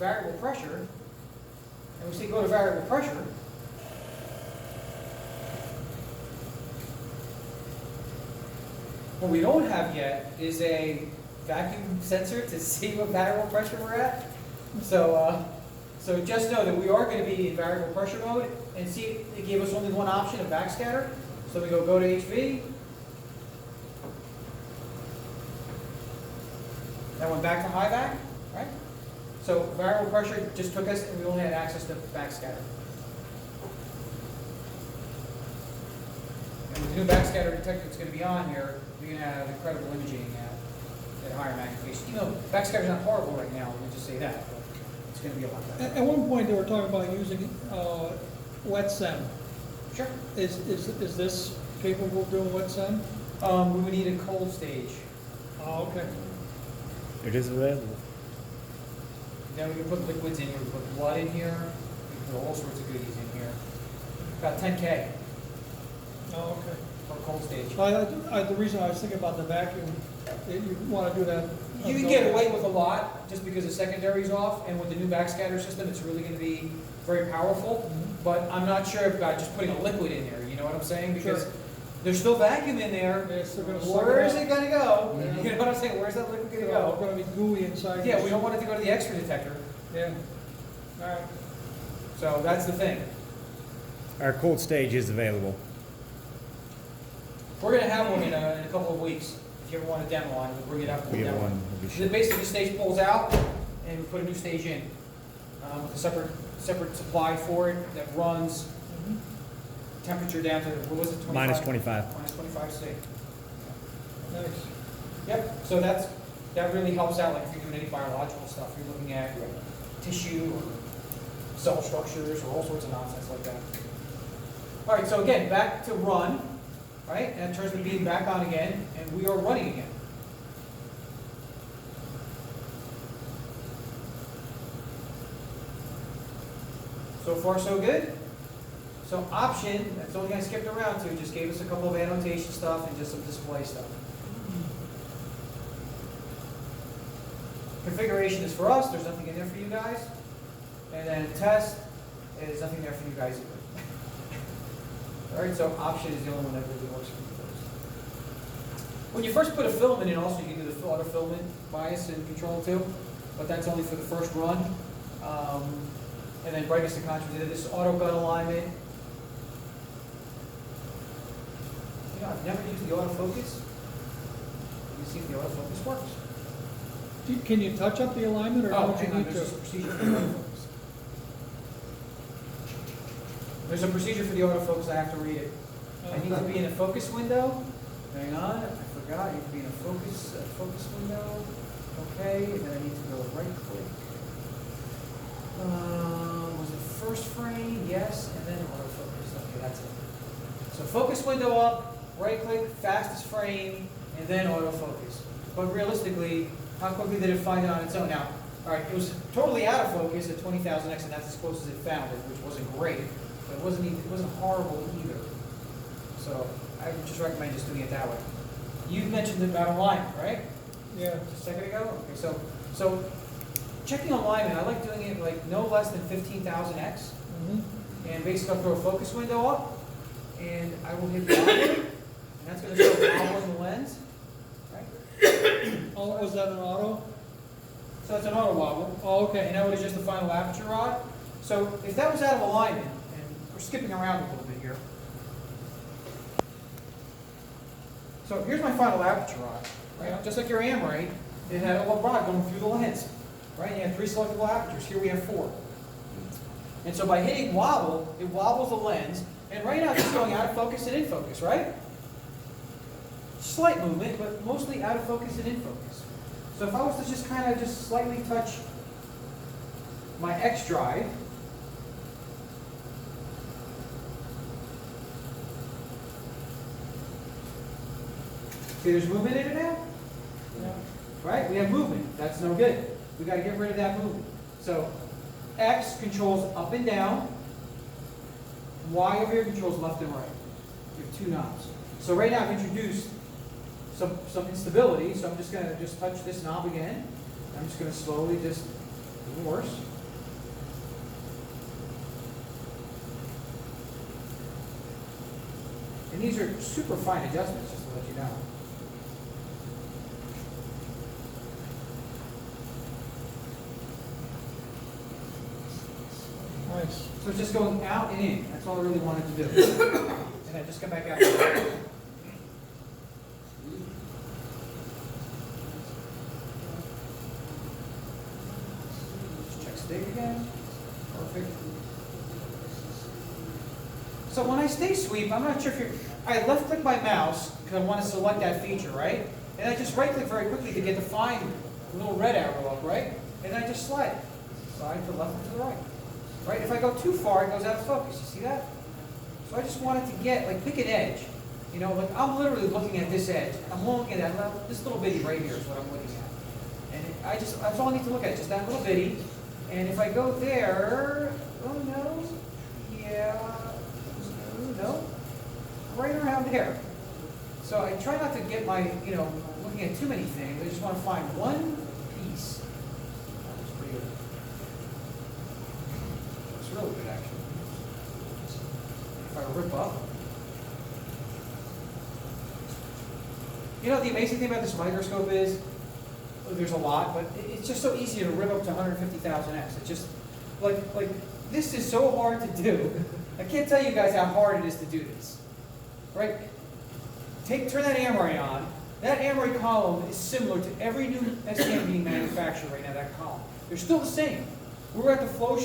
variable pressure, and we say go to variable pressure, what we don't have yet is a vacuum sensor to see what variable pressure we're at. So just know that we are going to be in variable pressure mode, and see, it gave us only one option of backscatter. So we go to HV. That went back to high vac, right? So variable pressure just took us, and we only had access to backscatter. And with the new backscatter detector that's going to be on here, we're going to have incredible imaging at higher magnification. You know, backscatter's not horrible right now, let me just say that, but it's going to be a lot better. At one point, they were talking about using wet SEM. Sure. Is this capable of doing wet SEM? We would need a cold stage. Oh, okay. It is available. Then we can put liquids in here, we put blood in here, we can put all sorts of goodies in here. About 10K Oh, okay. for a cold stage. The reason I was thinking about the vacuum, you want to do that. You can get away with a lot just because the secondary's off, and with the new backscatter system, it's really going to be very powerful. Mhm. But I'm not sure about just putting a liquid in there, you know what I'm saying? Because Sure. there's still vacuum in there. They're still gonna suck Where it is out. it going to go? Yeah. You know what I'm saying? Where's that liquid going to It's go? going to be gooey inside. Yeah, we don't want it to go to the X-ray detector. Yeah. All right. So that's the thing. Our cold stage is available. We're going to have one in a couple of weeks. If you ever want a demo on it, we'll bring it up. We have one. We'll be sure. Basically, the stage pulls out, and we put a new stage in with a separate supply for it that runs Mhm. temperature down to, what was it, 25? Minus 25. Minus 25 C. Nice. Yep, so that really helps out, like if you're doing any biological stuff, you're looking at tissue or cell structures or all sorts of nonsense like that. All right, so again, back to run, right? And it turns the beam back on again, and we are running again. So far, so good. So option, that's the only thing I skipped around to, just gave us a couple of annotation stuff and just some display stuff. Configuration is for us, there's nothing in there for you guys. And then test, there's nothing there for you guys either. All right, so option is the only one that really works for you folks. When you first put a filament in, also you can do the auto filament bias and control too, but that's only for the first run. And then brightness and contrast, this auto gun alignment. You know, I've never used the autofocus. Let me see if the autofocus works. Can you touch up the alignment, or don't you hang on, need there's to? a procedure for the autofocus. There's a procedure for the autofocus, I have to read it. I need to be in a focus window. Hang on, I forgot, I need to be in a focus window. Okay, and then I need to go right click. Was it first frame? Yes, and then autofocus. Okay, that's it. So focus window up, right click, fastest frame, and then autofocus. But realistically, how quickly did it find it on its own? Now, all right, it was totally out of focus at 20,000x, and that's as close as it found it, which wasn't great, but it wasn't horrible either. So I would just recommend just doing it that way. You mentioned about alignment, right? Yeah. Just a second ago? Okay, so checking alignment, I like doing it like no less than 15,000x, Mhm. and basically I'll throw a focus window up, and I will hit wobble, and that's going to start wobbling the lens, right? Oh, was that an auto? So it's an auto wobble. Oh, okay. And that was just the final aperture rod. So if that was out of alignment, and we're skipping around a little bit here. So here's my final aperture rod, right? Yeah. Just like your Amray, it had a little rod going through the lens, right? You had 3 selectable apertures. Here we have 4. And so by hitting wobble, it wobbles the lens, and right now it's going out of focus and in focus, right? Slight movement, but mostly out of focus and in focus. So if I was to just kind of just slightly touch my X drive, see there's movement in it now? Yeah. Right? We have movement. That's no good. We got to get rid of that movement. So X controls up and down. Y over here controls left and right. You have 2 knobs. So right now I've introduced some instability, so I'm just going to touch this knob again. I'm just going to slowly just Even worse. And these are super fine adjustments, just to let you know. Nice. So it's just going out and in. That's all I really wanted to do. And then just come back out. Just check Stig again. Perfect. So when I stay sweep, I'm not sure if you're, I left click my mouse because I want to select that feature, right? And I just right click very quickly to get the fine little red arrow up, right? And I just slide side to left and to the right. Right? If I go too far, it goes out of focus. You see that? So I just wanted to get, like, pick an edge. You know, like, I'm literally looking at this edge. I'm looking at that, this little bitty right here is what I'm looking at. And that's all I need to look at, just that little bitty. And if I go there, oh no, yeah, no, right around there. So I try not to get my, you know, looking at too many things. I just want to find one piece. That's pretty good. It's really good, actually. If I rip up. You know, the amazing thing about this microscope is, there's a lot, but it's just so easy to rip up to 150,000x. It's just, like, this is so hard to do. I can't tell you guys how hard it is to do this. Right? Turn that Amory on. That Amory column is similar to every new STM being manufactured right now, that column. They're still the same. We're at the flow sheet.